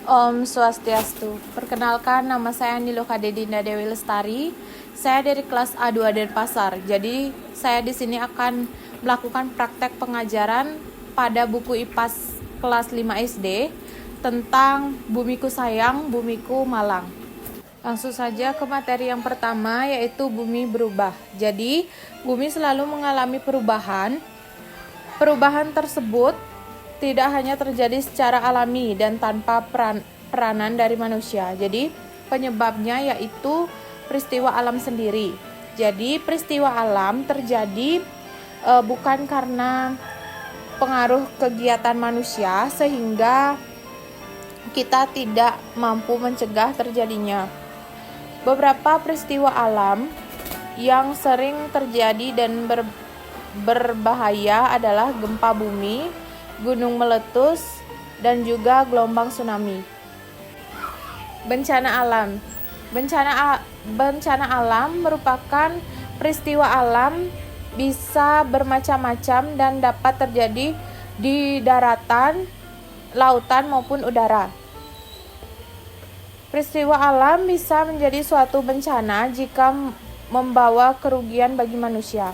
Om Swastiastu. Perkenalkan, nama saya Niloka Dedinda Dewi Lestari. Saya dari kelas A2 Denpasar. Jadi, saya di sini akan melakukan praktek pengajaran pada buku IPAS kelas 5 SD tentang Bumiku Sayang, Bumiku Malang. Langsung saja ke materi yang pertama, yaitu bumi berubah. Jadi, bumi selalu mengalami perubahan. Perubahan tersebut tidak hanya terjadi secara alami dan tanpa peranan dari manusia. Jadi penyebabnya yaitu peristiwa alam sendiri. Jadi peristiwa alam terjadi bukan karena pengaruh kegiatan manusia sehingga kita tidak mampu mencegah terjadinya. Beberapa peristiwa alam yang sering terjadi dan berbahaya adalah gempa bumi, gunung meletus, dan juga gelombang tsunami. Bencana alam. Bencana alam merupakan peristiwa alam, bisa bermacam-macam dan dapat terjadi di daratan, lautan maupun udara. Peristiwa alam bisa menjadi suatu bencana jika membawa kerugian bagi manusia.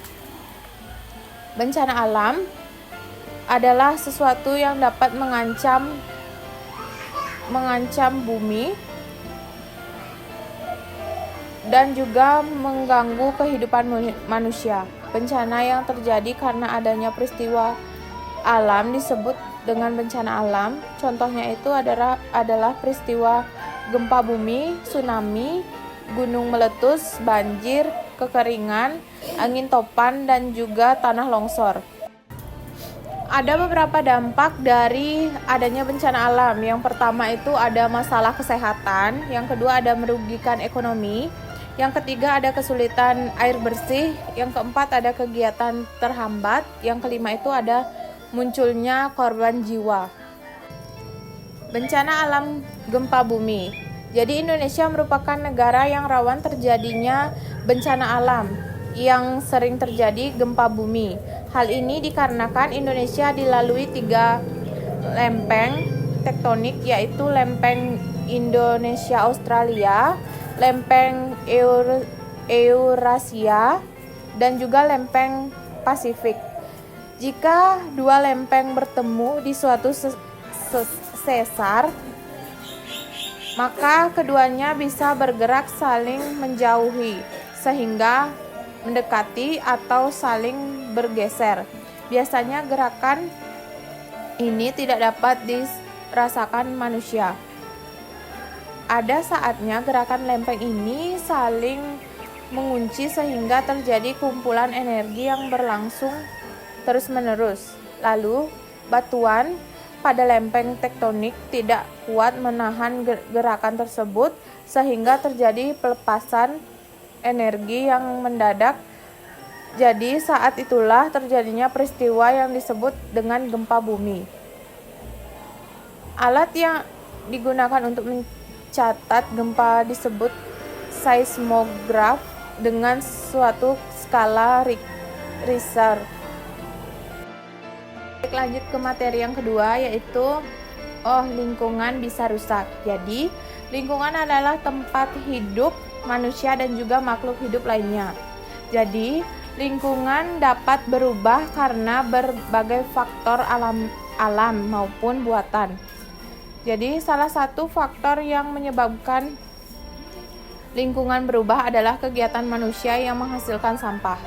Bencana alam adalah sesuatu yang dapat mengancam bumi dan juga mengganggu kehidupan manusia. Bencana yang terjadi karena adanya peristiwa alam disebut dengan bencana alam. Contohnya itu adalah peristiwa gempa bumi, tsunami, gunung meletus, banjir, kekeringan, angin topan, dan juga tanah longsor. Ada beberapa dampak dari adanya bencana alam. Yang pertama itu ada masalah kesehatan, yang kedua ada merugikan ekonomi, yang ketiga ada kesulitan air bersih, yang keempat ada kegiatan terhambat, yang kelima itu ada munculnya korban jiwa. Bencana alam gempa bumi. Jadi Indonesia merupakan negara yang rawan terjadinya bencana alam yang sering terjadi gempa bumi. Hal ini dikarenakan Indonesia dilalui 3 lempeng tektonik, yaitu lempeng Indonesia-Australia, lempeng Eurasia, dan juga lempeng Pasifik. Jika dua lempeng bertemu di suatu sesar, maka keduanya bisa bergerak saling menjauhi sehingga mendekati atau saling bergeser. Biasanya gerakan ini tidak dapat dirasakan manusia. Ada saatnya gerakan lempeng ini saling mengunci sehingga terjadi kumpulan energi yang berlangsung terus-menerus. Lalu, batuan pada lempeng tektonik tidak kuat menahan gerakan tersebut sehingga terjadi pelepasan energi yang mendadak. Jadi saat itulah terjadinya peristiwa yang disebut dengan gempa bumi. Alat yang digunakan untuk mencatat gempa disebut seismograf dengan suatu skala Richter. Lanjut ke materi yang kedua, yaitu lingkungan bisa rusak. Jadi lingkungan adalah tempat hidup manusia dan juga makhluk hidup lainnya. Jadi, lingkungan dapat berubah karena berbagai faktor alam maupun buatan. Jadi, salah satu faktor yang menyebabkan lingkungan berubah adalah kegiatan manusia yang menghasilkan sampah.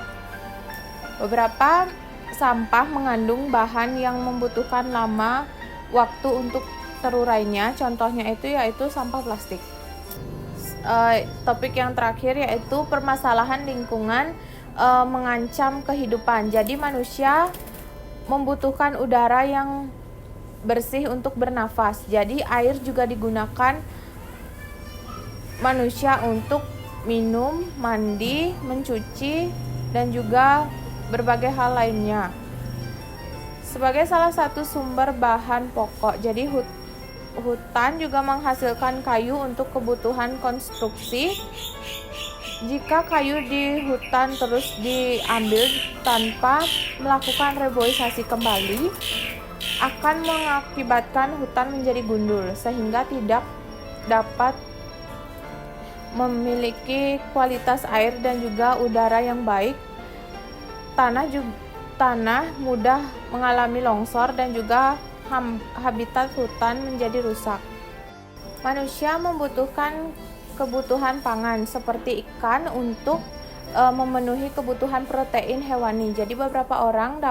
Beberapa sampah mengandung bahan yang membutuhkan lama waktu untuk terurainya. Contohnya yaitu sampah plastik. Topik yang terakhir yaitu permasalahan lingkungan mengancam kehidupan. Jadi manusia membutuhkan udara yang bersih untuk bernafas. Jadi air juga digunakan manusia untuk minum, mandi, mencuci, dan juga berbagai hal lainnya. Sebagai salah satu sumber bahan pokok, jadi hutan juga menghasilkan kayu untuk kebutuhan konstruksi. Jika kayu di hutan terus diambil tanpa melakukan reboisasi kembali, akan mengakibatkan hutan menjadi gundul sehingga tidak dapat memiliki kualitas air dan juga udara yang baik. Tanah mudah mengalami longsor dan juga habitat hutan menjadi rusak. Manusia membutuhkan kebutuhan pangan seperti ikan untuk memenuhi kebutuhan protein hewani. Jadi beberapa orang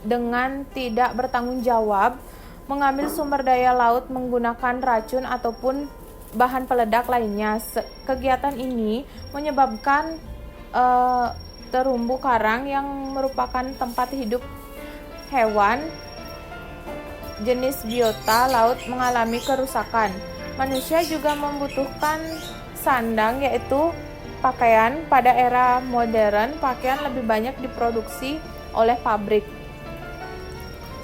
dengan tidak bertanggung jawab mengambil sumber daya laut menggunakan racun ataupun bahan peledak lainnya. Kegiatan ini menyebabkan terumbu karang yang merupakan tempat hidup hewan jenis biota laut mengalami kerusakan. Manusia juga membutuhkan sandang, yaitu pakaian. Pada era modern, pakaian lebih banyak diproduksi oleh pabrik,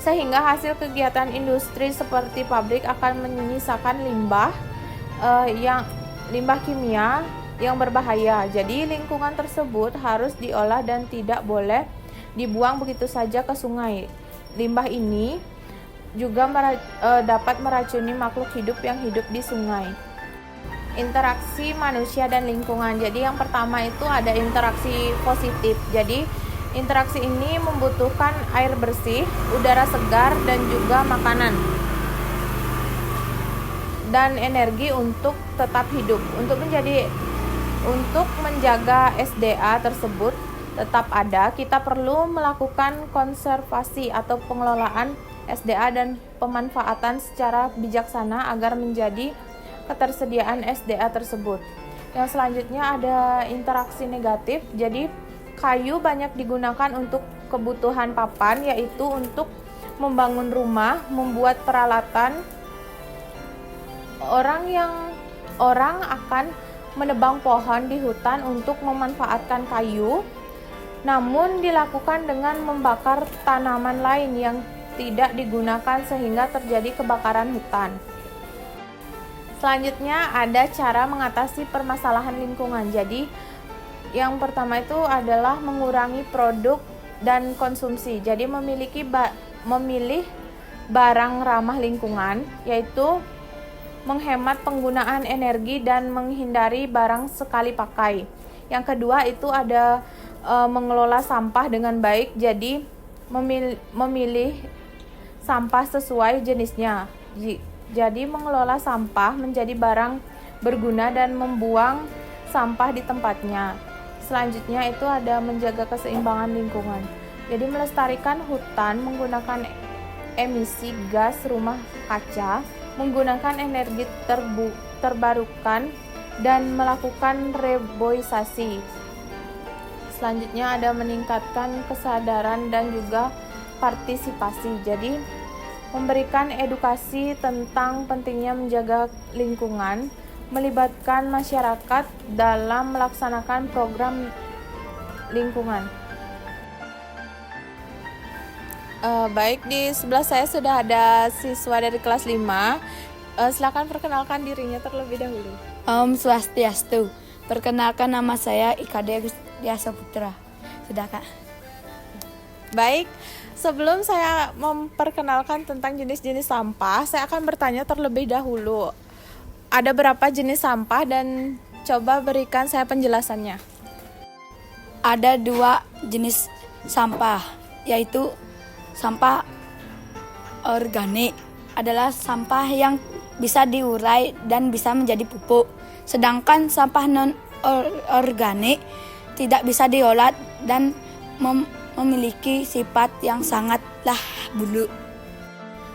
sehingga hasil kegiatan industri seperti pabrik akan menyisakan limbah kimia yang berbahaya. Jadi lingkungan tersebut harus diolah dan tidak boleh dibuang begitu saja ke sungai. Limbah ini juga dapat meracuni makhluk hidup yang hidup di sungai. Interaksi manusia dan lingkungan. Jadi yang pertama itu ada interaksi positif. Jadi interaksi ini membutuhkan air bersih, udara segar, dan juga makanan dan energi untuk tetap hidup. Untuk menjaga SDA tersebut tetap ada, kita perlu melakukan konservasi atau pengelolaan SDA dan pemanfaatan secara bijaksana agar menjadi ketersediaan SDA tersebut. Yang selanjutnya ada interaksi negatif. Jadi kayu banyak digunakan untuk kebutuhan papan, yaitu untuk membangun rumah, membuat peralatan. Orang akan menebang pohon di hutan untuk memanfaatkan kayu, namun dilakukan dengan membakar tanaman lain yang tidak digunakan sehingga terjadi kebakaran hutan. Selanjutnya ada cara mengatasi permasalahan lingkungan. Jadi yang pertama itu adalah mengurangi produk dan konsumsi. Jadi memilih barang ramah lingkungan, yaitu menghemat penggunaan energi dan menghindari barang sekali pakai. Yang kedua itu ada mengelola sampah dengan baik. Jadi memilih sampah sesuai jenisnya. Jadi mengelola sampah menjadi barang berguna dan membuang sampah di tempatnya. Selanjutnya itu ada menjaga keseimbangan lingkungan. Jadi melestarikan hutan menggunakan emisi gas rumah kaca, menggunakan energi terbarukan, dan melakukan reboisasi. Selanjutnya ada meningkatkan kesadaran dan juga partisipasi. Jadi memberikan edukasi tentang pentingnya menjaga lingkungan, melibatkan masyarakat dalam melaksanakan program lingkungan. Baik, di sebelah saya sudah ada siswa dari kelas 5. Silakan perkenalkan dirinya terlebih dahulu. Om Swastiastu. Perkenalkan, nama saya Ikade Agustiasa Putra. Sudah, Kak? Baik, sebelum saya memperkenalkan tentang jenis-jenis sampah, saya akan bertanya terlebih dahulu. Ada berapa jenis sampah dan coba berikan saya penjelasannya. Ada 2 jenis sampah, yaitu sampah organik adalah sampah yang bisa diurai dan bisa menjadi pupuk. Sedangkan sampah non-organik tidak bisa diolah dan memiliki sifat yang sangatlah buruk.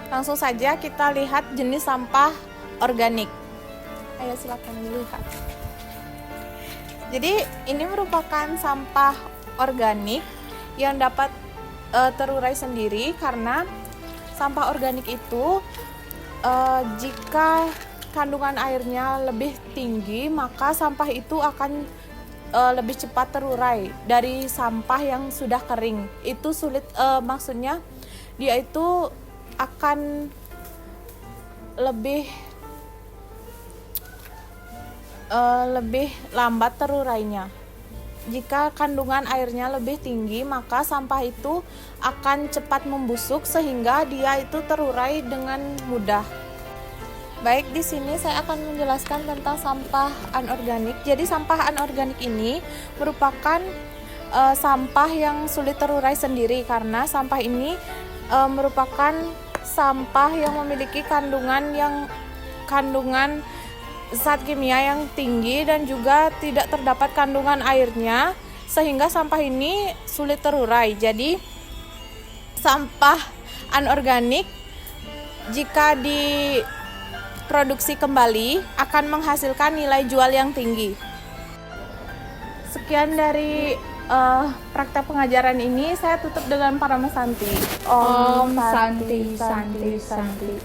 Langsung saja kita lihat jenis sampah organik. Ayo silakan dilihat. Jadi ini merupakan sampah organik yang dapat terurai sendiri, karena sampah organik itu jika kandungan airnya lebih tinggi, maka sampah itu akan lebih cepat terurai dari sampah yang sudah kering. Itu sulit, maksudnya dia itu akan lebih lambat terurainya. jika kandungan airnya lebih tinggi, maka sampah itu akan cepat membusuk sehingga dia itu terurai dengan mudah. Baik, di sini saya akan menjelaskan tentang sampah anorganik. Jadi sampah anorganik ini merupakan sampah yang sulit terurai sendiri karena sampah ini merupakan sampah yang memiliki kandungan zat kimia yang tinggi dan juga tidak terdapat kandungan airnya sehingga sampah ini sulit terurai. Jadi sampah anorganik jika diproduksi kembali akan menghasilkan nilai jual yang tinggi. Sekian dari praktek pengajaran ini, saya tutup dengan Paramasanti. Om Santi Santi Santi.